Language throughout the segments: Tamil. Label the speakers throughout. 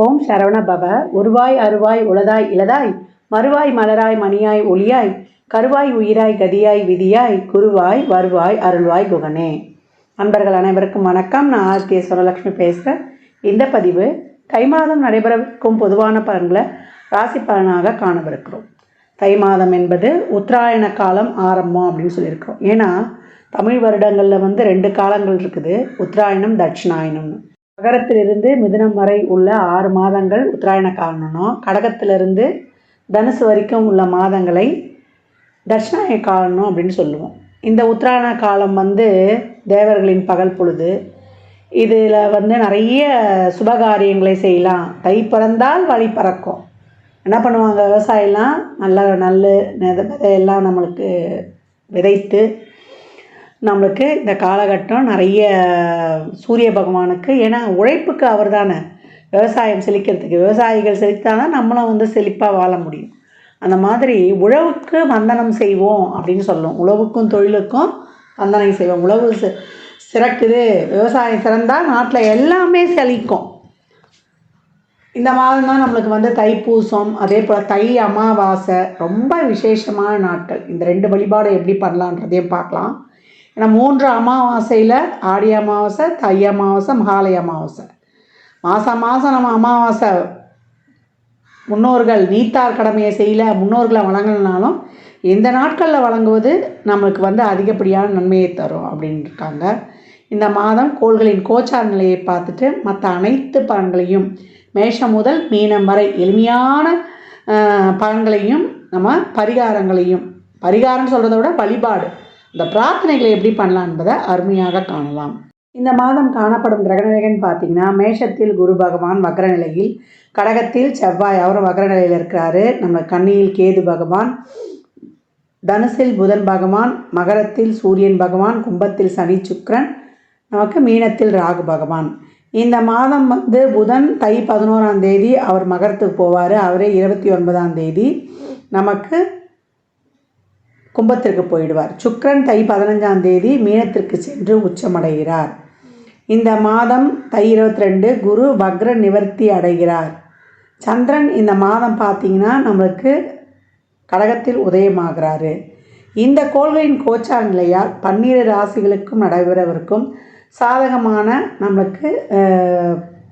Speaker 1: ஓம் சரவண பவ. உருவாய் அருவாய் உளதாய் இளதாய் மறுவாய் மலராய் மணியாய் ஒளியாய் கருவாய் உயிராய் கதியாய் விதியாய் குருவாய் வருவாய் அருள்வாய் குகனே. நண்பர்கள் அனைவருக்கும் வணக்கம். நான் ஆர்த்திய சுரலட்சுமி பேசுகிறேன். இந்த பதிவு தை மாதம் நடைபெறவிருக்கும் பொதுவான பலன்களை ராசி பலனாக காணவிருக்கிறோம். தை மாதம் என்பது உத்தராயண காலம் ஆரம்பம் அப்படின்னு சொல்லியிருக்கிறோம். ஏன்னா தமிழ் வருடங்களில் 2 காலங்கள் இருக்குது, உத்தராயணம் தட்சிணாயணம்னு. மகரத்திலிருந்து மிதுனம் வரை உள்ள 6 மாதங்கள் உத்தராயண காலம்னும், கடகத்திலிருந்து தனுசு வரைக்கும் உள்ள மாதங்களை தட்சிணாயன காலம் அப்படின்னு சொல்லுவோம். இந்த உத்தராயண காலம் தேவர்களின் பகல் பொழுது. இதில் நிறைய சுபகாரியங்களை செய்யலாம். தை பிறந்தால் வழி பறக்கும். என்ன பண்ணுவாங்க, விவசாயம்லாம் நல்ல விதையெல்லாம் நம்மளுக்கு விதைத்து நம்மளுக்கு இந்த காலகட்டம் நிறைய சூரிய பகவானுக்கு, ஏன்னா உழைப்புக்கு அவர் தானே விவசாயம் செழிக்கிறதுக்கு. விவசாயிகள் செழித்தாதான் நம்மளும் செழிப்பாக வாழ முடியும். அந்த மாதிரி உழவுக்கு வந்தனம் செய்வோம் அப்படின்னு சொல்லுவோம். உழவுக்கும் தொழிலுக்கும் வந்தனம் செய்வோம். உழவு சிறக்குது, விவசாயம் சிறந்தால் நாட்டில் எல்லாமே செழிக்கும். இந்த மாதம் தான் நம்மளுக்கு தைப்பூசம், அதே போல் தை அமாவாசை ரொம்ப விசேஷமான நாட்கள். இந்த 2 வழிபாடு எப்படி பண்ணலான்றதையும் பார்க்கலாம். ஏன்னா 3 அமாவாசையில் ஆடி அமாவாசை, தை அமாவாசை, மகாலய அமாவாசை. மாதம் நம்ம அமாவாசை முன்னோர்கள் நீத்தார் கடமையை செய்யலை, முன்னோர்களை வழங்கலைனாலும் இந்த நாட்களில் வழங்குவது நம்மளுக்கு அதிகப்படியான நன்மையை தரும் அப்படின்னு இருக்காங்க. இந்த மாதம் கோள்களின் கோச்சார நிலையை பார்த்துட்டு மற்ற அனைத்து பலன்களையும் மேஷம் முதல் மீனம் வரை எளிமையான பலன்களையும் நம்ம பரிகாரம் சொல்கிறத விட வழிபாடு, இந்த பிரார்த்தனைகளை எப்படி பண்ணலாம் என்பதை அருமையாக காணலாம். இந்த மாதம் காணப்படும் கிரகநிலைகள்னு பார்த்தீங்கன்னா, மேஷத்தில் குரு பகவான் வக்ர நிலையில், கடகத்தில் செவ்வாய் அவரும் வக்ர நிலையில் இருக்கிறாரு. நம்ம கன்னியில் கேது பகவான், தனுசில் புதன் பகவான், மகரத்தில் சூரியன் பகவான், கும்பத்தில் சனி சுக்கிரன், நமக்கு மீனத்தில் ராகு பகவான். இந்த மாதம் புதன் தை 11ஆம் தேதி அவர் மகரத்துக்கு போவார். அவரே 29ஆம் தேதி நமக்கு கும்பத்திற்கு போயிடுவார். சுக்கிரன் தை 15ஆம் தேதி மீனத்திற்கு சென்று உச்சமடைகிறார். இந்த மாதம் தை 22 குரு வக்ர நிவர்த்தி அடைகிறார். சந்திரன் இந்த மாதம் பார்த்திங்கன்னா நம்மளுக்கு கடகத்தில் உதயமாகிறாரு. இந்த கோள்களின் கோச்சார நிலையால் 12 ராசிகளுக்கும் நடைபெறவிருக்கும் சாதகமான நம்மளுக்கு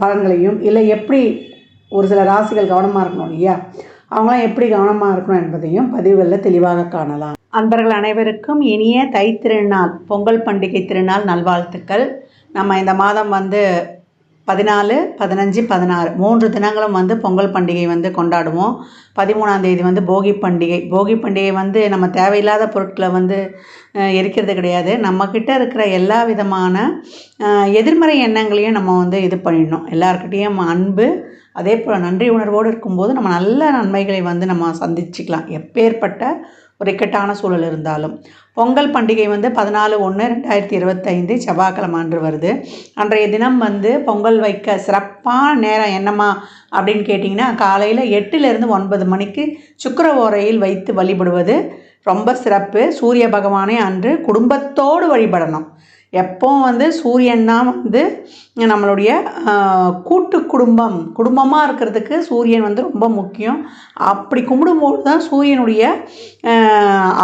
Speaker 1: பலன்களையும், இல்லை எப்படி ஒரு சில ராசிகள் கவனமாக இருக்கணும் இல்லையா, அவங்களாம் எப்படி கவனமாக இருக்கணும் என்பதையும் பதிவுகளில் தெளிவாக காணலாம். அன்பர்கள் அனைவருக்கும் இனிய தை திருநாள், பொங்கல் பண்டிகை திருநாள் நல்வாழ்த்துக்கள். நம்ம இந்த மாதம் 14, 15, 16 3 தினங்களும் பொங்கல் பண்டிகை கொண்டாடுவோம். 13ஆம் தேதி போகி பண்டிகை. போகி பண்டிகை நம்ம தேவையில்லாத பொருட்களை எரிக்கிறது கிடையாது. நம்மக்கிட்ட இருக்கிற எல்லா விதமான எதிர்மறை எண்ணங்களையும் நம்ம இது பண்ணிடணும். எல்லாருக்கிட்டேயும் அன்பு, அதே போல் நன்றி உணர்வோடு இருக்கும்போது நம்ம நல்ல நன்மைகளை நம்ம சந்திச்சுக்கலாம், எப்பேற்பட்ட ஒரு இக்கட்டான சூழல் இருந்தாலும். பொங்கல் பண்டிகை 14/1/2025 செவ்வாய்க்கிழமை அன்று வருது. அன்றைய தினம் பொங்கல் வைக்க சிறப்பான நேரம் என்னம்மா அப்படின்னு கேட்டிங்கன்னா, காலையில் 8லிருந்து 9 மணிக்கு சுக்கிர ஓரையில் வைத்து வழிபடுவது ரொம்ப சிறப்பு. சூரிய பகவானே அன்று குடும்பத்தோடு வழிபடணும். எப்போ சூரியன் தான் நம்மளுடைய கூட்டு குடும்பமாக இருக்கிறதுக்கு சூரியன் ரொம்ப முக்கியம். அப்படி கும்பிடும்போது தான் சூரியனுடைய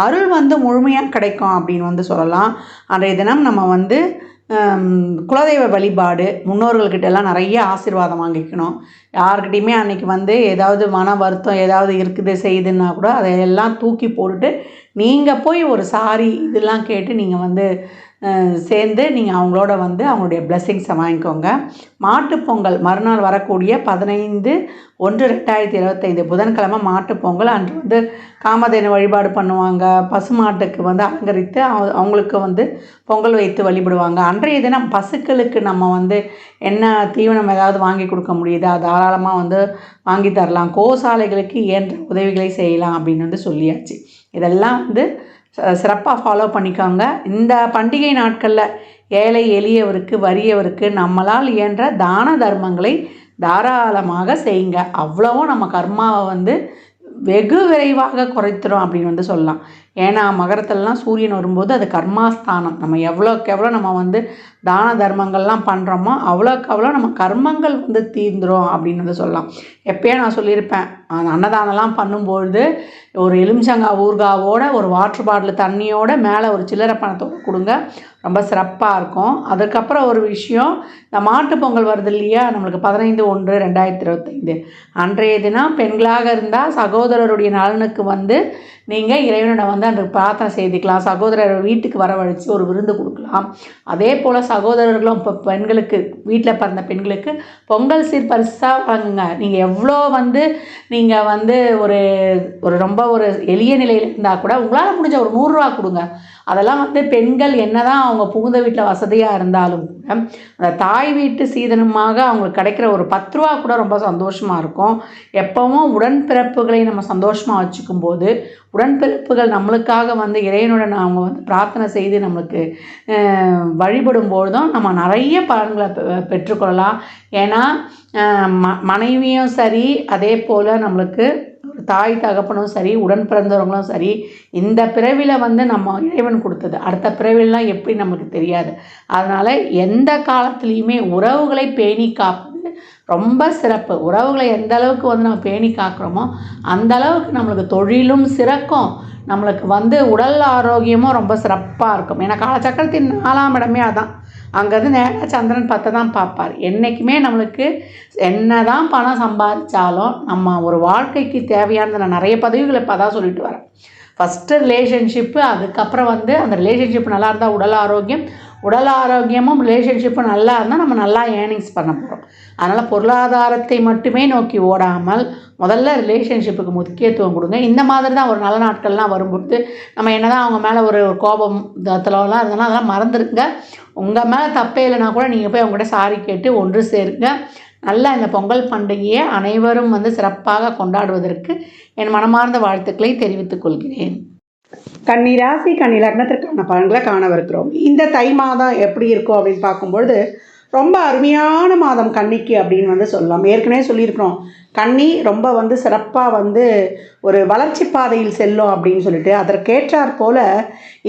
Speaker 1: அருள் முழுமையாக கிடைக்கும் அப்படின்னு சொல்லலாம். அன்றைய தினம் நம்ம குலதெய்வ வழிபாடு, முன்னோர்கள்கிட்ட எல்லாம் நிறைய ஆசீர்வாதம் வாங்கிக்கணும். யார்கிட்டையுமே அன்றைக்கி ஏதாவது மன வருத்தம் ஏதாவது இருக்குது செய்யுதுன்னா கூட அதையெல்லாம் தூக்கி போட்டுட்டு நீங்கள் போய் ஒரு சாரி இதெல்லாம் கேட்டு நீங்கள் சேர்ந்து நீங்கள் அவங்களோட அவங்களுடைய பிளெஸ்ஸிங்ஸை வாங்கிக்கோங்க. மாட்டுப்பொங்கல் மறுநாள் வரக்கூடிய 15/1/2025 புதன்கிழமை மாட்டுப்பொங்கல். அன்று காமதேனு வழிபாடு பண்ணுவாங்க. பசுமாட்டுக்கு அலங்கரித்து அவங்களுக்கு பொங்கல் வைத்து வழிபடுவாங்க. அன்றைய தினம் பசுக்களுக்கு நம்ம என்ன தீவனம் ஏதாவது வாங்கி கொடுக்க முடியுதா தாராளமாக வாங்கி தரலாம். கோசாலைகளுக்கு இயன்ற உதவிகளை செய்யலாம் அப்படின்னு சொல்லியாச்சு. இதெல்லாம் சிறப்பாக ஃபாலோ பண்ணிக்கோங்க. இந்த பண்டிகை நாட்களில் ஏழை எளியவருக்கு வறியவருக்கு நம்மளால் இயன்ற தான தர்மங்களை தாராளமாக செய்யுங்க. அவ்வளவும் நம்ம கர்மாவை வெகு விரைவாக குறைத்துரும் அப்படின்னு சொல்லலாம். ஏன்னா மகரத்திலலாம் சூரியன் வரும்போது அது கர்மாஸ்தானம். நம்ம எவ்வளோக்கு எவ்வளோ நம்ம தான தர்மங்கள்லாம் பண்ணுறோமோ அவ்வளோக்கு அவ்வளோ நம்ம கர்மங்கள் வந்து தீர்ந்துடும் அப்படின்னு வந்து சொல்லலாம். எப்பயே நான் சொல்லியிருப்பேன், அந்த அன்னதானம்லாம் பண்ணும்பொழுது ஒரு எலுமிச்சங்காய் ஊறுகாவோட ஒரு வாட்டர் பாட்டில் தண்ணியோட மேலே ஒரு சில்லறை பணத்தோடு கொடுங்க, ரொம்ப சிறப்பாக இருக்கும். அதுக்கப்புறம் ஒரு விஷயம், இந்த மாட்டு பொங்கல் வருது இல்லையா, நம்மளுக்கு 15/1/2025 அன்றைய தினம் பெண்களாக இருந்தால் சகோதரருடைய நலனுக்கு வந்து நீங்கள் இறைவனிடம் வந்து அந்த பிரார்த்தனை செய்துக்கலாம். சகோதரர் வீட்டுக்கு வரவழைச்சி ஒரு விருந்து கொடுக்கலாம். அதே போல் சகோதரர்களும் இப்போ பெண்களுக்கு வீட்டில் பிறந்த பெண்களுக்கு பொங்கல் சீர் பரிசாக வழங்குங்க. நீங்கள் எவ்வளோ வந்து நீங்கள் வந்து ஒரு ஒரு ரொம்ப ஒரு எளிய நிலையில் இருந்தால் கூட உங்களால் முடிஞ்ச ஒரு 100 ரூபா கொடுங்க. அதெல்லாம் வந்து பெண்கள் என்னதான் அவங்க புகுந்த வீட்டில் வசதியாக இருந்தாலும் கூட அந்த தாய் வீட்டு சீதனமாக அவங்களுக்கு கிடைக்கிற ஒரு 10 ரூபா கூட ரொம்ப சந்தோஷமாக இருக்கும். எப்பவும் உடன்பிறப்புகளை நம்ம சந்தோஷமாக வச்சுக்கும் போது உடன்பிறப்புகள் நம்மளுக்காக வந்து இறைவனுடன் அவங்க வந்து பிரார்த்தனை செய்து நம்மளுக்கு வழிபடும் பொழுதும் நம்ம நிறைய பலன்களை பெற்றுக்கொள்ளலாம். ஏன்னா மனைவியும் சரி, அதே போல் நம்மளுக்கு தாய் தகப்பனும் சரி, உடன் பிறந்தவங்களும் சரி, இந்த பிறவியில் வந்து நம்ம இறைவன் கொடுத்தது, அடுத்த பிறவிலாம் எப்படி நமக்கு தெரியாது. அதனால் எந்த காலத்துலேயுமே உறவுகளை பேணி காப்பது ரொம்ப சிறப்பு. உறவுகளை எந்த அளவுக்கு வந்து நம்ம பேணி காக்கிறோமோ அந்த அளவுக்கு நம்மளுக்கு தொழிலும் சிறக்கும், நம்மளுக்கு வந்து உடல் ஆரோக்கியமும் ரொம்ப சிறப்பாக இருக்கும். ஏன்னா காலச்சக்கரத்தின் 4ஆம் இடமே அதான். அங்கேருந்து நேராக சந்திரன் 10 தான் பார்ப்பார். என்றைக்குமே நம்மளுக்கு என்ன தான் பணம் சம்பாதிச்சாலும் நம்ம ஒரு வாழ்க்கைக்கு தேவையானது, நான் நிறைய பதிவுகளை இப்போ தான் சொல்லிட்டு வரேன். ஃபஸ்ட்டு ரிலேஷன்ஷிப்பு, அதுக்கப்புறம் வந்து அந்த ரிலேஷன்ஷிப் நல்லா இருந்தால் உடல் ஆரோக்கியமும் ரிலேஷன்ஷிப்பும் நல்லா இருந்தால் நம்ம நல்லா ஏர்னிங்ஸ் பண்ண போகிறோம். அதனால் பொருளாதாரத்தை மட்டுமே நோக்கி ஓடாமல் முதல்ல ரிலேஷன்ஷிப்புக்கு முக்கியத்துவம் கொடுங்க. இந்த மாதிரி தான் ஒரு நல்ல நாட்கள்லாம் வரும்போது நம்ம என்ன தான் அவங்க மேலே ஒரு கோபம் தத்தலாம் இருந்தோன்னா அதெல்லாம் மறந்துடுங்க. உங்கள் மேலே தப்பே இல்லைனா கூட நீங்கள் போய் அவங்ககிட்ட சாரி கேட்டு ஒன்று சேருங்க. நல்லா இந்த பொங்கல் பண்டிகையை அனைவரும் வந்து சிறப்பாக கொண்டாடுவதற்கு என் மனமார்ந்த வாழ்த்துக்களை தெரிவித்துக் கொள்கிறேன். கன்னி ராசி கன்னி லக்னத்திற்கான பலன்களை காணவிருக்கிறோம். இந்த தை மாதம் எப்படி இருக்கும் அப்படின்னு பார்க்கும்பொழுது ரொம்ப அருமையான மாதம் கன்னிக்கு அப்படின்னு வந்து சொல்லலாம். ஏற்கனவே சொல்லியிருக்கிறோம், கன்னி ரொம்ப வந்து சிறப்பாக வந்து ஒரு வளர்ச்சி பாதையில் செல்லும் அப்படின்னு சொல்லிட்டு, அதற்கேற்றாற் போல்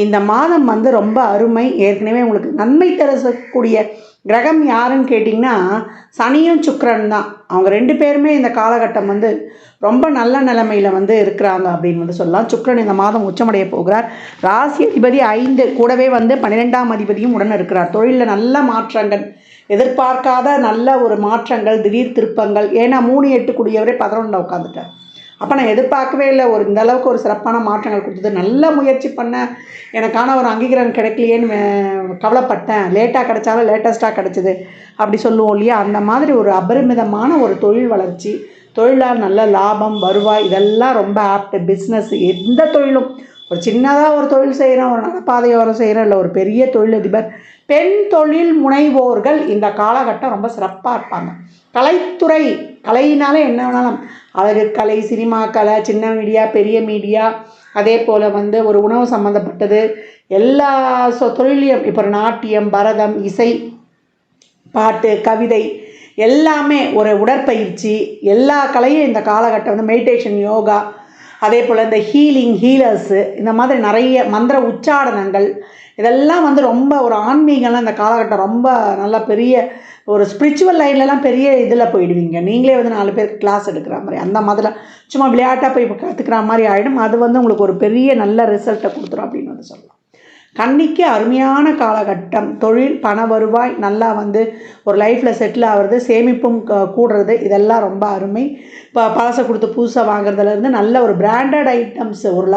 Speaker 1: இந்த மாதம் வந்து ரொம்ப அருமை. ஏற்கனவே உங்களுக்கு நன்மை தரக்கூடிய கிரகம் யாருன்னு கேட்டிங்கன்னா சனியும் சுக்கிரன் தான். அவங்க 2 பேருமே இந்த காலகட்டம் வந்து ரொம்ப நல்ல நிலைமையில் வந்து இருக்கிறாங்க அப்படின்னு வந்து சொல்லலாம். சுக்கிரன் இந்த மாதம் உச்சமடைய போகிறார். ராசி அதிபதி 5 கூடவே வந்து 12ஆம் அதிபதியும் உடன் இருக்கிறார். தொழிலில் நல்ல மாற்றங்கள், எதிர்பார்க்காத நல்ல ஒரு மாற்றங்கள், திடீர் திருப்பங்கள். ஏன்னா 3-8 கூடியவரே 11 உட்காந்துட்டார். அப்போ நான் எதிர்பார்க்கவே இல்லை ஒரு இந்த அளவுக்கு ஒரு சிறப்பான மாற்றங்கள் கொடுத்தது. நல்ல முயற்சி பண்ண, எனக்கான ஒரு அங்கீகாரம் கிடைக்கலையேன்னு கவலைப்பட்டேன். லேட்டாக கிடைச்சாலும் லேட்டஸ்ட்டாக கிடைச்சிது அப்படி சொல்லுவோம் இல்லையா, அந்த மாதிரி ஒரு அபரிமிதமான ஒரு தொழில் வளர்ச்சி, தொழிலால் நல்ல லாபம், வருவாய், இதெல்லாம் ரொம்ப ஆப்ட். பிஸ்னஸ் எந்த தொழிலும், ஒரு சின்னதாக ஒரு தொழில் செய்கிறோம், ஒரு நடப்பாதையோரம் செய்கிறோம், இல்லை ஒரு பெரிய தொழிலதிபர், பெண் தொழில் முனைவோர்கள் இந்த காலகட்டம் ரொம்ப சிறப்பாக இருப்பாங்க. கலைத்துறை, கலையினாலே என்ன வேணாலும், அழகு கலை, சினிமா கலை, சின்ன மீடியா, பெரிய மீடியா, அதே போல் வந்து ஒரு உணவு சம்மந்தப்பட்டது, எல்லா தொழிலையும், இப்போ ஒரு நாட்டியம், பரதம், இசை, பாட்டு, கவிதை, எல்லாமே ஒரு உடற்பயிற்சி, எல்லா கலையும் இந்த காலகட்டம் வந்து மெடிடேஷன், யோகா, அதே போல் இந்த ஹீலர்ஸு, இந்த மாதிரி நிறைய மந்திர உச்சாடனங்கள், இதெல்லாம் வந்து ரொம்ப ஒரு ஆன்மீகம்லாம் இந்த காலகட்டம் ரொம்ப நல்லா பெரிய ஒரு ஸ்பிரிச்சுவல் லைன்லலாம் பெரிய இதில் போயிடுவீங்க. நீங்களே வந்து 4 பேருக்கு கிளாஸ் எடுக்கிற மாதிரி, அந்த மாதிரிலாம் சும்மா விளையாட்டாக போய் கற்றுக்கிற மாதிரி ஆகிடும். அது வந்து உங்களுக்கு ஒரு பெரிய நல்ல ரிசல்ட்டை கொடுத்துரும் அப்படின்னு வந்து சொல்லலாம். கன்னிக்கு அருமையான காலகட்டம். தொழில், பண வருவாய், நல்லா வந்து ஒரு லைஃப்பில் செட்டில் ஆகிறது, சேமிப்பும் கூடுறது, இதெல்லாம் ரொம்ப அருமை. இப்போ பழசை கொடுத்து புதுசாக வாங்குறதுலேருந்து நல்ல ஒரு பிராண்டட் ஐட்டம்ஸ், ஒரு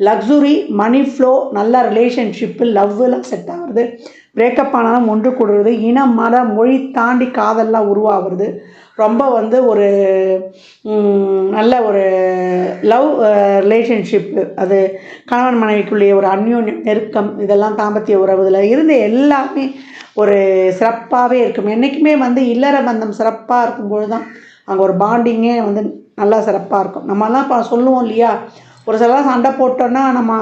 Speaker 1: லக்ஸுரி மணி ஃப்ளோ, நல்ல ரிலேஷன்ஷிப்பு, லவ்லாம் செட் ஆகுறது, பிரேக்கப் ஆனாலும் ஒன்று கூடுறது, இனம், மதம், மொழி தாண்டி காதல்லாம் உருவாகிறது, ரொம்ப வந்து ஒரு நல்ல ஒரு லவ் ரிலேஷன்ஷிப்பு, அது கணவன் மனைவிக்குள்ளேயே ஒரு அந்யோன்யம், நெருக்கம், இதெல்லாம் தாம்பத்திய உறவுல இருந்து எல்லாமே ஒரு சிறப்பாகவே இருக்கும். என்றைக்குமே வந்து இல்லற பந்தம் சிறப்பாக இருக்கும்பொழுது தான் அங்கே ஒரு பாண்டிங்கே வந்து நல்லா சிறப்பாக இருக்கும். நம்மலாம் இப்போ சொல்லுவோம் இல்லையா, ஒரு சிலலாம் சண்டை போட்டோன்னா நம்ம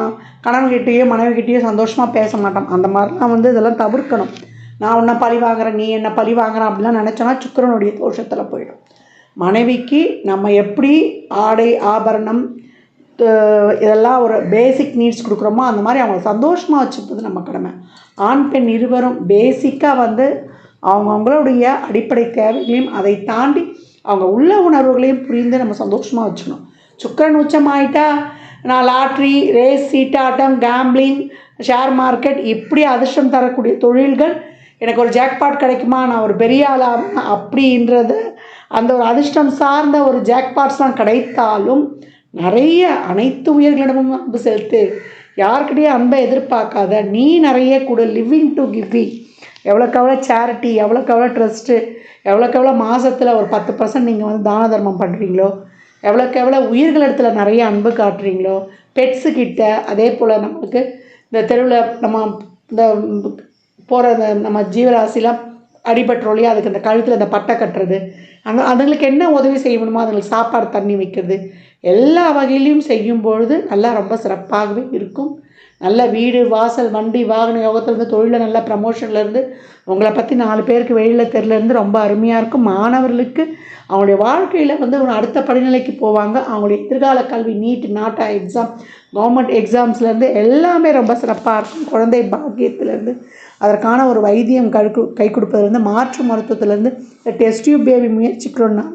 Speaker 1: கணவன்கிட்டேயோ மனைவிக்கிட்டேயோ சந்தோஷமாக பேச மாட்டோம். அந்த மாதிரிலாம் வந்து இதெல்லாம் தவிர்க்கணும். நான் உன்னை பழி வாங்குறேன், நீ என்ன பழி வாங்குறேன் அப்படிலாம் நினச்சோன்னா சுக்கிரனுடைய தோஷத்தில் போயிடும். மனைவிக்கு நம்ம எப்படி ஆடை ஆபரணம் இதெல்லாம் ஒரு பேசிக் நீட்ஸ் கொடுக்குறோமோ அந்த மாதிரி அவங்கள சந்தோஷமாக வச்சுப்பது நம்ம கடமை. ஆண் பெண் இருவரும் பேசிக்காக வந்து அவங்கவுங்களுடைய அடிப்படை தேவைகளையும் அதை தாண்டி அவங்க உள்ள உணர்வுகளையும் புரிந்து நம்ம சந்தோஷமாக வச்சுக்கணும். சுக்கிரன் உச்சமாயிட்டா நான் லாட்ரி, ரேஸ், சீட்டாட்டம், கேம்பிளிங், ஷேர் மார்க்கெட் இப்படி அதிர்ஷ்டம் தரக்கூடிய தொழில்கள், எனக்கு ஒரு ஜாக்பாட் கிடைக்குமா, நான் ஒரு பெரிய ஆளாக அப்படின்றது அந்த ஒரு அதிர்ஷ்டம் சார்ந்த ஒரு ஜாக்பாட்ஸ்லாம் கிடைத்தாலும் நிறைய அனைத்து உயிர்களிடமும் அன்பு செலுத்து. யாருக்கிட்டையும் அன்பை எதிர்பார்க்காத. நீ நிறைய கொடு. Living to giving. எவ்வளோக்கு எவ்வளோ சேரிட்டி, எவ்வளோக்கு எவ்வளோ ட்ரஸ்ட்டு, எவ்வளோக்கு எவ்வளோ மாதத்தில் ஒரு 10% நீங்கள் வந்து தான தர்மம் பண்ணுறீங்களோ, எவ்வளோக்கு எவ்வளோ உயிர்கள் இடத்துல நிறைய அன்பு காட்டுறீங்களோ, பெட்ஸுக்கிட்ட அதே போல் நம்மளுக்கு இந்த தெருவில் நம்ம இந்த போகிற நம்ம ஜீவராசிலாம் அடிபட்டுறோம் இல்லையா, அதுக்கு இந்த கழுத்தில் இந்த பட்டை கட்டுறது, அதுங்களுக்கு என்ன உதவி செய்யணுமோ அதுங்களுக்கு சாப்பாடு தண்ணி வைக்கிறது எல்லா வகையிலையும் செய்யும்பொழுது நல்லா ரொம்ப சிறப்பாகவே இருக்கும். நல்ல வீடு வாசல் வண்டி வாகன யோகத்துலேருந்து தொழிலில் நல்ல ப்ரமோஷன்லேருந்து உங்களை பற்றி 4 பேருக்கு வெளியில் தெருலேருந்து ரொம்ப அருமையாக இருக்கும். மாணவர்களுக்கு அவங்களுடைய வாழ்க்கையில் வந்து ஒரு அடுத்த படிநிலைக்கு போவாங்க. அவங்களுடைய எதிர்கால கல்வி நீட், நாட்டா எக்ஸாம், கவர்மெண்ட் எக்ஸாம்ஸ்லேருந்து எல்லாமே ரொம்ப சிறப்பாக இருக்கும். குழந்தை பாக்கியத்துலேருந்து அதற்கான ஒரு வைத்தியம் கை கொடுப்பதுலேருந்து மாற்று மருத்துவத்துலேருந்து டெஸ்ட் டியூப் பேபி முயற்சிக்கிறோன்னா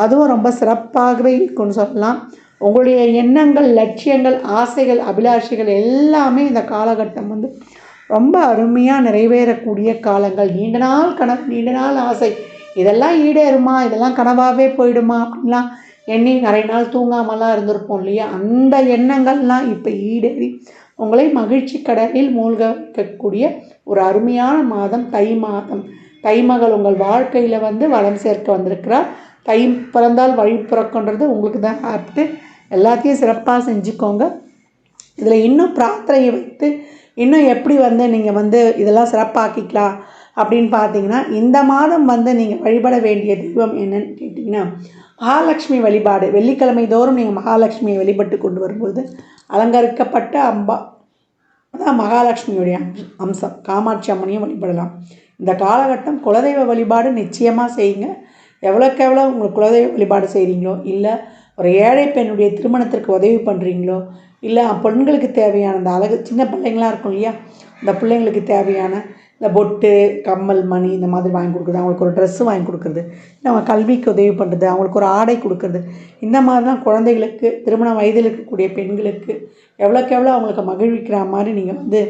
Speaker 1: அதுவும் ரொம்ப சிறப்பாகவே இருக்கும்னு சொல்லலாம். உங்களுடைய எண்ணங்கள், லட்சியங்கள், ஆசைகள், அபிலாஷைகள் எல்லாமே இந்த காலகட்டம் வந்து ரொம்ப அருமையாக நிறைவேறக்கூடிய காலங்கள். நீண்ட நாள் கனவு, நீண்ட நாள் ஆசை இதெல்லாம் ஈடேறுமா, இதெல்லாம் கனவாகவே போயிடுமா அப்படின்லாம் எண்ணி நிறைய நாள் தூங்காமலாம் இருந்திருப்போம் இல்லையா, அந்த எண்ணங்கள்லாம் இப்போ ஈடேறி உங்களை மகிழ்ச்சி கடலில் மூழ்க வைக்கக்கூடிய ஒரு அருமையான மாதம் தை மாதம். தைமகள் உங்கள் வாழ்க்கையில் வந்து வளம் சேர்க்க வந்திருக்கிறார். தை பிறந்தால் வழி பிறக்குன்றது உங்களுக்கு தான் ஹாப்பிட்டு. எல்லாத்தையும் சிறப்பாக செஞ்சுக்கோங்க. இதில் இன்னும் பிரார்த்தனையை வைத்து இன்னும் எப்படி வந்து நீங்கள் வந்து இதெல்லாம் சிறப்பாக்கிக்கலாம் அப்படின்னு பார்த்தீங்கன்னா, இந்த மாதம் வந்து நீங்கள் வழிபட வேண்டிய தெய்வம் என்னன்னு கேட்டிங்கன்னா, மகாலட்சுமி வழிபாடு. வெள்ளிக்கிழமை தோறும் நீங்கள் மகாலட்சுமியை வழிபட்டு கொண்டு வரும்போது அலங்கரிக்கப்பட்ட அம்பா அதான் மகாலட்சுமியுடைய அம்சம். காமாட்சி அம்மனையும் வழிபடலாம். இந்த காலகட்டம் குலதெய்வ வழிபாடு நிச்சயமாக செய்யுங்க. எவ்வளோக்கு எவ்வளோ உங்களுக்கு குலதெய்வ வழிபாடு செய்கிறீங்களோ, இல்லை ஒரு ஏழை பெண்ணுடைய திருமணத்திற்கு உதவி பண்ணுறீங்களோ, இல்லை பெண்களுக்கு தேவையான இந்த அழகு சின்ன பிள்ளைங்களாம் இருக்கும் இல்லையா, இந்த பிள்ளைங்களுக்கு தேவையான இந்த பொட்டு, கம்மல், மணி இந்த மாதிரி வாங்கி கொடுக்குறது, அவங்களுக்கு ஒரு ட்ரெஸ்ஸு வாங்கி கொடுக்குறது, இல்லை அவங்க கல்விக்கு உதவி பண்ணுறது, அவங்களுக்கு ஒரு ஆடை கொடுக்குறது, இந்த மாதிரிலாம் குழந்தைகளுக்கு திருமண வயதில் இருக்கக்கூடிய பெண்களுக்கு எவ்வளோக்கு எவ்வளோ அவங்களுக்கு மகிழ்விக்கிற மாதிரி நீங்கள் வந்து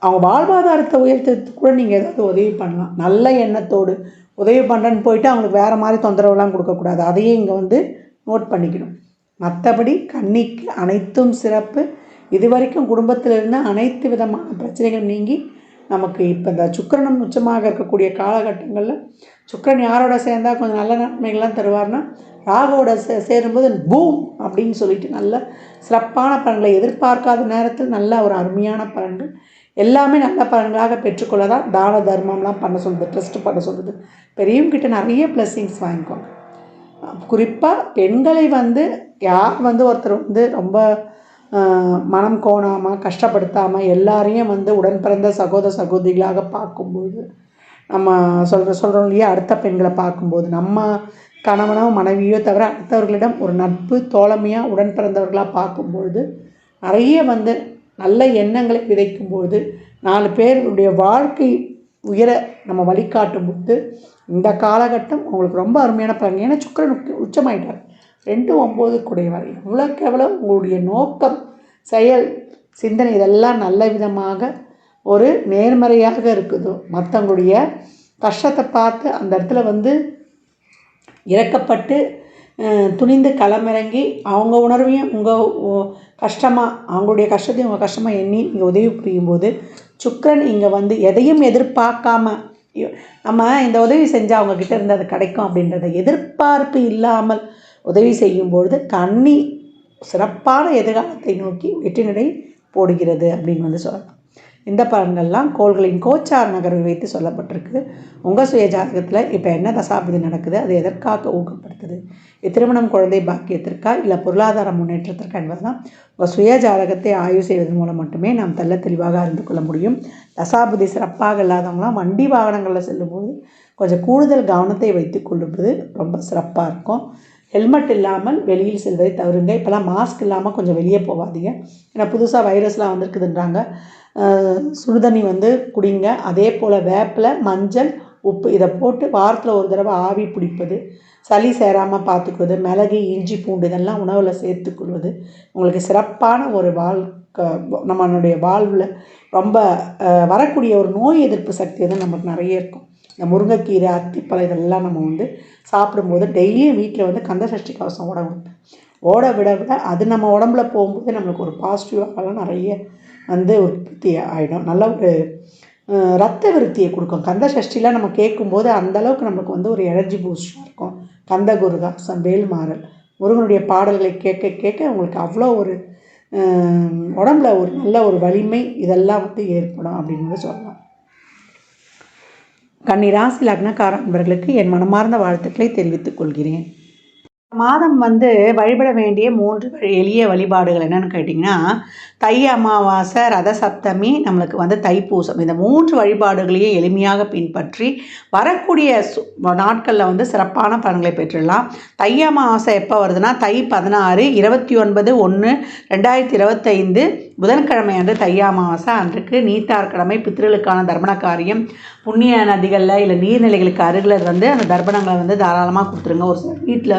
Speaker 1: அவங்க வாழ்வாதாரத்தை உயர்த்துறதுக்கு கூட நீங்கள் ஏதாவது உதவி பண்ணலாம். நல்ல எண்ணத்தோடு உதவி பண்ணுறேன்னு போயிட்டு அவங்களுக்கு வேறு மாதிரி தொந்தரவுலாம் கொடுக்கக்கூடாது. அதையே இங்கே வந்து நோட் பண்ணிக்கணும். மற்றபடி கன்னிக்கு அனைத்தும் சிறப்பு. இது வரைக்கும் குடும்பத்தில் இருந்த அனைத்து விதமான பிரச்சனைகள் நீங்கி நமக்கு இப்போ இந்த சுக்கிரனும் உச்சமாக இருக்கக்கூடிய காலகட்டங்களில் சுக்கிரன் யாரோட சேர்ந்தால் கொஞ்சம் நல்ல நன்மைகள்லாம் தருவார்னா, ராகுவோட சேரும்போது பூம் அப்படின்னு சொல்லிட்டு நல்ல சிறப்பான பலன்களை எதிர்பார்க்காத நேரத்தில் நல்ல ஒரு அருமையான பலன்கள் எல்லாமே நல்ல பலன்களாக பெற்றுக்கொள்ள தான் தான தர்மம்லாம் பண்ண சொல்லுது, ட்ரஸ்ட் பண்ண சொல்லுது. பெரியவங்கிட்ட நிறைய பிளெஸ்ஸிங்ஸ் வாங்கிக்கோங்க. குறிப்பாக பெண்களை வந்து யார் வந்து ஒருத்தர் வந்து ரொம்ப மனம் கோணாமல் கஷ்டப்படுத்தாமல் எல்லாரையும் வந்து உடன் பிறந்த சகோதர சகோதரிகளாக பார்க்கும்போது, நம்ம சொல்கிறோம் இல்லையா, அடுத்த பெண்களை பார்க்கும்போது நம்ம கணவனோ மனைவியோ தவிர அடுத்தவர்களிடம் ஒரு நட்பு தோழமையாக உடன் பிறந்தவர்களாக பார்க்கும்பொழுது நிறைய வந்து நல்ல எண்ணங்களை விதைக்கும்போது 4 பேருடைய வாழ்க்கை உயர நம்ம வழிகாட்டும்போது இந்த காலகட்டம் உங்களுக்கு ரொம்ப அருமையான பலன். ஏன்னா சுக்கிரன் உச்சமாயிட்டார், 2-9 கூடையவர். எவ்வளோக்கு எவ்வளோ உங்களுடைய நோக்கம், செயல், சிந்தனை இதெல்லாம் நல்ல விதமாக ஒரு நேர்மறையாக இருக்குதோ, மற்றவங்களுடைய கஷ்டத்தை பார்த்து அந்த இடத்துல வந்து இறக்கப்பட்டு துணிந்து களமிறங்கி அவங்க உணர்வையும் உங்கள் கஷ்டமாக அவங்களுடைய கஷ்டத்தையும் உங்கள் கஷ்டமாக எண்ணி நீங்கள் உதவி புரியும்போது சுக்கிரன் இங்கே வந்து எதையும் எதிர்பார்க்காம நம்ம இந்த உதவி செஞ்சால் அவங்கக்கிட்ட இருந்து அது கிடைக்கும் அப்படின்றத எதிர்பார்ப்பு இல்லாமல் உதவி செய்யும்பொழுது கன்னி சிறப்பான எதிர்காலத்தை நோக்கி வெற்றி நடை போடுகிறது அப்படின்னு வந்து சொல்லலாம். இந்த பலன்கள்லாம் கோள்களின் கோச்சார் நகர்வை வைத்து சொல்லப்பட்டிருக்கு. உங்கள் சுய ஜாதகத்தில் இப்போ என்ன தசாபதி நடக்குது, அது எதற்காக ஊக்கப்படுத்துது, திருமணம், குழந்தை பாக்கியத்திற்கா இல்லை பொருளாதார முன்னேற்றத்திற்கா என்பதுதான் உங்கள் சுய ஜாதகத்தை ஆய்வு செய்வதன் மூலம் மட்டுமே நாம் தெல்ல தெளிவாக அறிந்து கொள்ள முடியும். தசாபதி சிறப்பாக இல்லாதவங்களாம் வண்டி வாகனங்களில் செல்லும்போது கொஞ்சம் கூடுதல் கவனத்தை வைத்து கொள்ளும்போது ரொம்ப சிறப்பாக இருக்கும். ஹெல்மெட் இல்லாமல் வெளியில் செல்வதை தவிருங்க. இப்போலாம் மாஸ்க் இல்லாமல் கொஞ்சம் வெளியே போகாதீங்க. ஏன்னா புதுசாக வைரஸ்லாம் வந்திருக்குதுன்றாங்க. சுடுதண்ணி குடிங்க. அதே போல் வேப்பிலை, மஞ்சள், உப்பு இதை போட்டு வாரத்தில் ஒரு தடவை ஆவி பிடிப்பது, சளி சேராமல் பார்த்துக்குவது, மிளகு, இஞ்சி, பூண்டு இதெல்லாம் உணவில் சேர்த்துக்கொள்வது உங்களுக்கு சிறப்பான ஒரு நம்மளுடைய வாழ்வில் ரொம்ப வரக்கூடிய ஒரு நோய் எதிர்ப்பு சக்தி நமக்கு நிறைய இருக்கும். இந்த முருங்கைக்கீரை, அத்திப்பழம் இதெல்லாம் நம்ம சாப்பிடும்போது டெய்லியும் வீட்டில் கந்த சஷ்டி கவசம் ஓட விட அது நம்ம உடம்புல போகும்போது நம்மளுக்கு ஒரு பாசிட்டிவாகலாம் நிறைய உற்பத்தி ஆகிடும். நல்ல ஒரு ரத்த விருத்தியை கொடுக்கும். கந்த சஷ்டிலாம் நம்ம கேட்கும்போது அந்தளவுக்கு நம்மளுக்கு ஒரு எனர்ஜி பூஸ்டாக இருக்கும். கந்த குருதாசம், வேல்மாறல், முருகனுடைய பாடல்களை கேட்க கேட்க உங்களுக்கு அவ்வளோ ஒரு உடம்புல ஒரு நல்ல ஒரு வலிமை இதெல்லாம் ஏற்படும் அப்படின்னு சொல்லலாம். கன்னி ராசி லக்னக்கார நண்பர்களுக்கு என் மனமார்ந்த வாழ்த்துக்களை தெரிவித்துக் கொள்கிறேன். மாதம் வழிபட வேண்டிய 3 எளிய வழிபாடுகள் என்னென்னு கேட்டிங்கன்னா, தை அமாவாசை, ரத சப்தமி, நம்மளுக்கு தைப்பூசம். இந்த 3 வழிபாடுகளையும் எளிமையாக பின்பற்றி வரக்கூடிய நாட்களில் சிறப்பான பலன்களை பெற்றுடலாம். தை அமாவாசை எப்போ வருதுன்னா, தை 16 29/1/2025 புதன்கிழமை அன்று தை அமாவாசை. அன்றைக்கு நீத்தார் கடமை, பித்திருளுக்கான தர்ப்பண காரியம், புண்ணிய நதிகளில் இல்லை நீர்நிலைகளுக்கு அருகில் அந்த தர்ப்பணங்களை தாராளமாக கொடுத்துருங்க. ஒரு சில வீட்டில்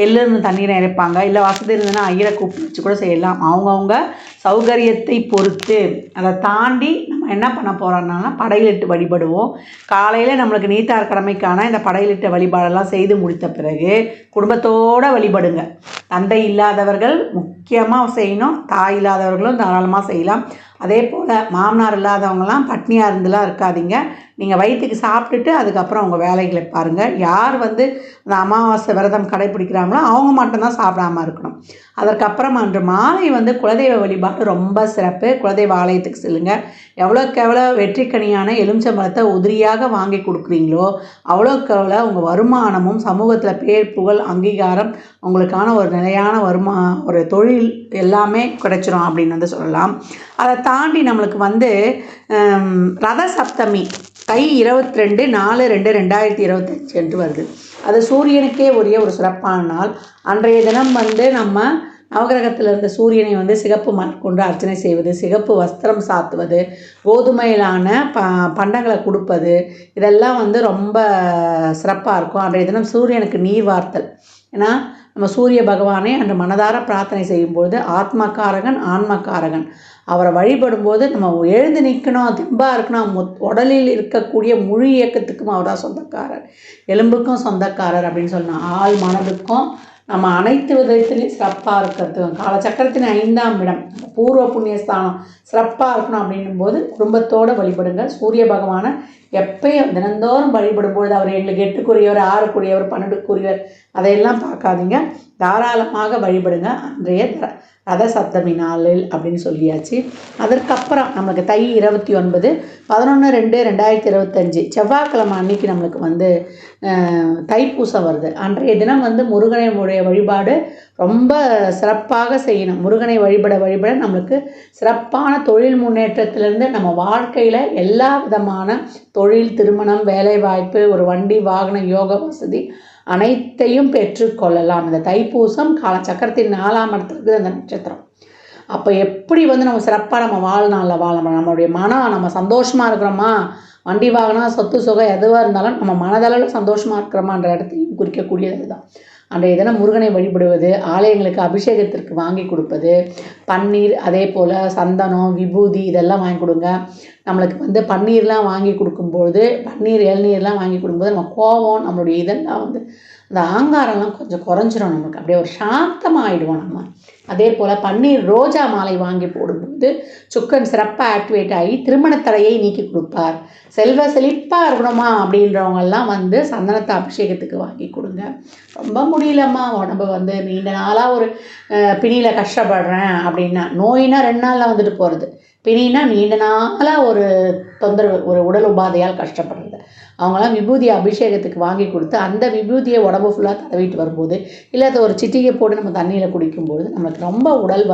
Speaker 1: எள்ளிருந்து தண்ணீரை இறைப்பாங்க, இல்லை வசதி இருந்ததுன்னா ஐயரை கூப்பிட்டு வச்சு கூட செய்யலாம். அவங்கவுங்க சௌகரியத்தை பொறுத்து. அதை தாண்டி நம்ம என்ன பண்ண போகிறோம்னா, படையலிட்டு வழிபடுவோம். காலையில் நம்மளுக்கு நீத்தார் கடமைக்கான இந்த படையலிட்ட வழிபாடெல்லாம் செய்து முடித்த பிறகு குடும்பத்தோடு வழிபடுங்க. தந்தை இல்லாதவர்கள் முக்கியமாக செய்யணும், தாய் இல்லாதவர்களும் தாராளமாக செய்யலாம். அதே போல் மாமனார் இல்லாதவங்களாம் பட்னியாக இருந்துலாம் இருக்காதீங்க. நீங்கள் வயிற்றுக்கு சாப்பிட்டுட்டு அதுக்கப்புறம் உங்கள் வேலைகளை பாருங்கள். யார் அந்த அமாவாசை விரதம் கடைப்பிடிக்கிறாங்களோ அவங்க மட்டும்தான் சாப்பிடாமல் இருக்கணும். அதற்கப்புறம் அன்று மாலை குலதெய்வ வழிபாடு ரொம்ப சிறப்பு. குலதெய்வ ஆலயத்துக்கு செல்லுங்கள். எவ்வளோக்கு எவ்வளோ வெற்றிக்கனியான எலுமிச்சம்பழத்தை உதிரியாக வாங்கி கொடுக்குறீங்களோ அவ்வளோக்கு எவ்வளோ உங்கள் வருமானமும் சமூகத்தில் பேர், புகழ், அங்கீகாரம், உங்களுக்கான ஒரு நிலையான ஒரு தொழில் எல்லாமே கிடைச்சிரும் அப்படின்னு சொல்லலாம். அதை தாண்டி நம்மளுக்கு ரத சப்தமி தை 22/4/2025 என்று வருது. அது சூரியனுக்கே உரிய ஒரு சிறப்பான நாள். அன்றைய தினம் நம்ம நவகிரகத்தில் இருந்த சூரியனை சிகப்பு மண் கொண்டு அர்ச்சனை செய்வது, சிகப்பு வஸ்திரம் சாத்துவது, கோதுமையிலான பண்டங்களை கொடுப்பது இதெல்லாம் ரொம்ப சிறப்பாக இருக்கும். அன்றைய தினம் சூரியனுக்கு நீர் வார்த்தல். ஏன்னா நம்ம சூரிய பகவானை அன்று மனதார பிரார்த்தனை செய்யும்பொழுது ஆத்மகாரகன், ஆன்மகாரகன், அவரை வழிபடும்போது நம்ம எழுந்து நிற்கணும், தெம்பாக இருக்கணும். உடலில் இருக்கக்கூடிய முழு இயக்கத்துக்கும் அவர் தான் சொந்தக்காரர், எலும்புக்கும் சொந்தக்காரர் அப்படின்னு சொல்லணும். ஆள் மனதுக்கும் நம்ம அனைத்து விதத்திலையும் சிறப்பாக இருக்கிறதுக்கும் காலச்சக்கரத்தின் 5ஆம் இடம் பூர்வ புண்ணியஸ்தானம் சிறப்பாக இருக்கணும் அப்படின்னும் போது குடும்பத்தோடு வழிபடுங்க. சூரிய பகவானை எப்பயும் தினந்தோறும் வழிபடும்பொழுது அவர் எங்களுக்கு 8க்குரியவர், 6க்குரியவர், 12க்குரியவர் அதையெல்லாம் பார்க்காதீங்க. தாராளமாக வழிபடுங்க அன்றைய ரத சப்தமி நாளில் அப்படின்னு சொல்லியாச்சு. அதற்கப்புறம் நம்மளுக்கு தை 29/11/2025 செவ்வாய்க்கிழமை அன்னைக்கு நம்மளுக்கு தைப்பூசம் வருது. அன்றைய தினம் முருகனுடைய வழிபாடு ரொம்ப சிறப்பாக செய்யணும். முருகனை வழிபட நம்மளுக்கு சிறப்பான தொழில் முன்னேற்றத்திலிருந்து நம்ம வாழ்க்கையில் எல்லா விதமான தொழில், திருமணம், வேலைவாய்ப்பு, ஒரு வண்டி, வாகன, யோக வசதி அனைத்தையும் பெற்றுக்கொள்ளலாம். இந்த தைப்பூசம் காலச்சக்கரத்தின் 4ஆம் இடத்துக்கு அந்த நட்சத்திரம். அப்போ எப்படி நம்ம சிறப்பாக நம்ம வாழ்நாளில் வாழணும், நம்மளுடைய மனம் நம்ம சந்தோஷமாக இருக்கிறோமா, வண்டி வாகனம், சொத்து சுகம் எதுவாக இருந்தாலும் நம்ம மனதளவில் சந்தோஷமாக இருக்கிறோமான்ற இடத்தையும் குறிக்கக்கூடியது தான். அன்றைய தினம் முருகனை வழிபடுவது, ஆலயங்களுக்கு அபிஷேகத்திற்கு வாங்கி கொடுப்பது, பன்னீர், அதே போல் சந்தனம், விபூதி இதெல்லாம் வாங்கி கொடுங்க. நம்மளுக்கு பன்னீர்லாம் வாங்கி கொடுக்கும்பொழுது, பன்னீர், இளநீர்லாம் வாங்கி கொடுக்கும்போது நம்ம கோபம், நம்மளுடைய இதெல்லாம் அந்த ஆங்காரம்லாம் கொஞ்சம் குறைஞ்சிரும். நமக்கு அப்படியே ஒரு சாந்தமாக ஆகிடுவோம் நம்ம. அதே போல் பன்னீர் ரோஜா மாலை வாங்கி போடும்போது சுக்கன் சிறப்பாக ஆக்டிவேட் ஆகி திருமண தடையை நீக்கி கொடுப்பார். செல்வ செழிப்பாக இருக்கணுமா அப்படின்றவங்கெல்லாம் சந்தனத்தை அபிஷேகத்துக்கு வாங்கி கொடுங்க. ரொம்ப முடியலம்மா உடம்பு நீண்ட நாளாக ஒரு பிணியில் கஷ்டப்படுறேன் அப்படின்னா, நோயினா 2 நாளில் வந்துட்டு போகிறது, பிணினா நீண்ட நாளாக ஒரு தொந்தரவு, ஒரு உடல் உபாதையால் கஷ்டப்படுறது, அவங்களாம் விபூதி அபிஷேகத்துக்கு வாங்கி கொடுத்து அந்த விபூதியை உடம்பு ஃபுல்லாக தடவிட்டு வரும்போது, இல்லை அதை ஒரு சிட்டிகை போட்டு நம்ம தண்ணியில் குடிக்கும்போது நம்மளுக்கு ரொம்ப உடல்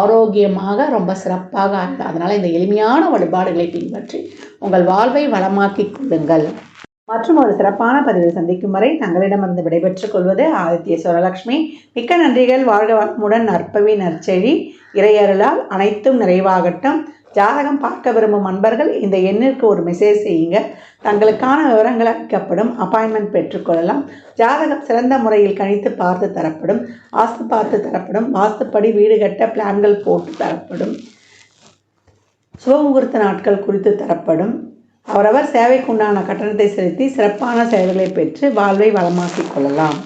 Speaker 1: ஆரோக்கியமாக ரொம்ப சிறப்பாக ஆகும். அதனால் இந்த எளிமையான வழிபாடுகளை பின்பற்றி உங்கள் வாழ்வை வளமாக்கிக் கொள்ளுங்கள். மற்றும் ஒரு சிறப்பான பதிவில் சந்திக்கும் வரை தங்களிடமிருந்து விடைபெற்றுக் கொள்வது ஆதித்ய சுவரலட்சுமி. மிக்க நன்றிகள். வாழ்க வளமுடன். நற்பவி நற்செழி இறையருளால் அனைத்தும் நிறைவாகட்டும். ஜாதகம் பார்க்க விரும்பும் அன்பர்கள் இந்த எண்ணிற்கு ஒரு மெசேஜ் செய்யுங்க. தங்களுக்கான விவரங்கள் அளிக்கப்படும். அப்பாயின்மெண்ட் பெற்றுக்கொள்ளலாம். ஜாதகம் சிறந்த முறையில் கணித்து பார்த்து தரப்படும். வாஸ்து பார்த்து தரப்படும். வாஸ்துப்படி வீடு கட்ட பிளான்கள் போட்டு தரப்படும். சுபமுகூர்த்த நாட்கள் குறித்து தரப்படும். அவரவர் சேவைக்குண்டான கட்டணத்தை செலுத்தி சிறப்பான சேவைகளை பெற்று வாழ்வை வளமாக்கிக் கொள்ளலாம்.